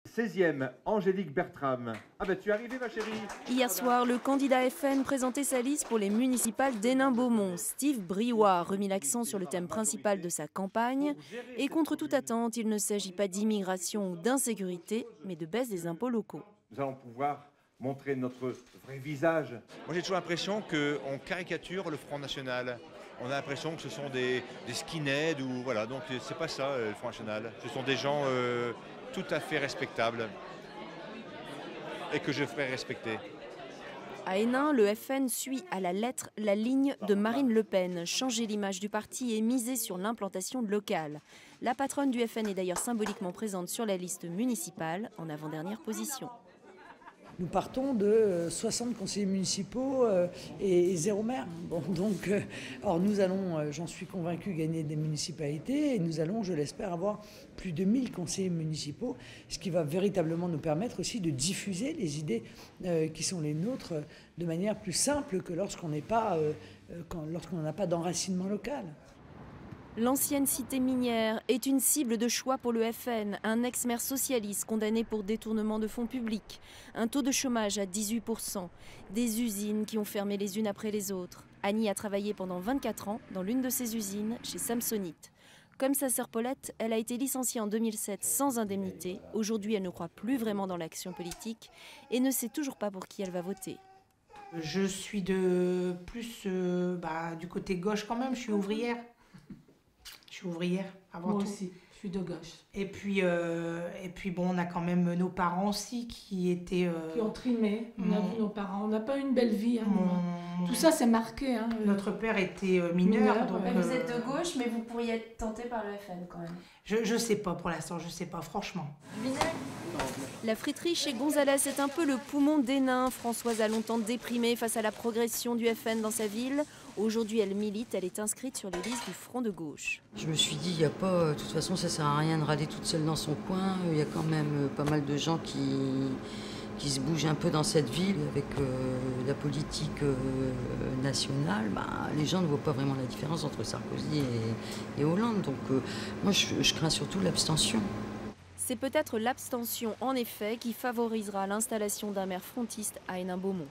16e, Angélique Bertram. Ah ben tu es arrivée ma chérie. Hier soir, le candidat FN présentait sa liste pour les municipales d'Hénin-Beaumont. Steve Briouat remis l'accent sur le thème principal de sa campagne. Et contre toute attente, il ne s'agit pas d'immigration ou d'insécurité, mais de baisse des impôts locaux. Nous allons pouvoir montrer notre vrai visage. Moi j'ai toujours l'impression qu'on caricature le Front National. On a l'impression que ce sont des skinheads ou voilà, donc c'est pas ça le Front National. Ce sont des gens tout à fait respectables et que je ferai respecter. À Hénin, le FN suit à la lettre la ligne de Marine Le Pen, changer l'image du parti et miser sur l'implantation locale. La patronne du FN est d'ailleurs symboliquement présente sur la liste municipale, en avant-dernière position. Nous partons de 60 conseillers municipaux et 0 maire. Bon, donc, or nous allons, j'en suis convaincu, gagner des municipalités et nous allons, je l'espère, avoir plus de 1000 conseillers municipaux, ce qui va véritablement nous permettre aussi de diffuser les idées qui sont les nôtres de manière plus simple que lorsqu'on n'a pas d'enracinement local. L'ancienne cité minière est une cible de choix pour le FN, un ex-maire socialiste condamné pour détournement de fonds publics, un taux de chômage à 18%, des usines qui ont fermé les unes après les autres. Annie a travaillé pendant 24 ans dans l'une de ces usines, chez Samsonite. Comme sa sœur Paulette, elle a été licenciée en 2007 sans indemnité. Aujourd'hui, elle ne croit plus vraiment dans l'action politique et ne sait toujours pas pour qui elle va voter. Je suis plus du côté gauche quand même, je suis ouvrière. Je suis ouvrière avant tout. Moi aussi, je suis de gauche. Et puis bon, on a quand même nos parents aussi qui étaient... qui ont trimé, on a vu nos parents. On n'a pas eu une belle vie. Tout ça, c'est marqué. Hein, Notre père était mineur. Donc, Vous êtes de gauche, mais vous pourriez être tenté par le FN quand même. Je sais pas pour l'instant, je sais pas, franchement. La friterie chez Gonzalez est un peu le poumon d'Hénin. Françoise a longtemps déprimé face à la progression du FN dans sa ville. Aujourd'hui, elle milite, elle est inscrite sur les listes du Front de gauche. Je me suis dit, il y a pas, de toute façon, ça sert à rien de râler toute seule dans son coin. Il y a quand même pas mal de gens qui se bougent un peu dans cette ville. Avec la politique nationale, les gens ne voient pas vraiment la différence entre Sarkozy et Hollande. Donc moi, je crains surtout l'abstention. C'est peut-être l'abstention, en effet, qui favorisera l'installation d'un maire frontiste à Hénin-Beaumont.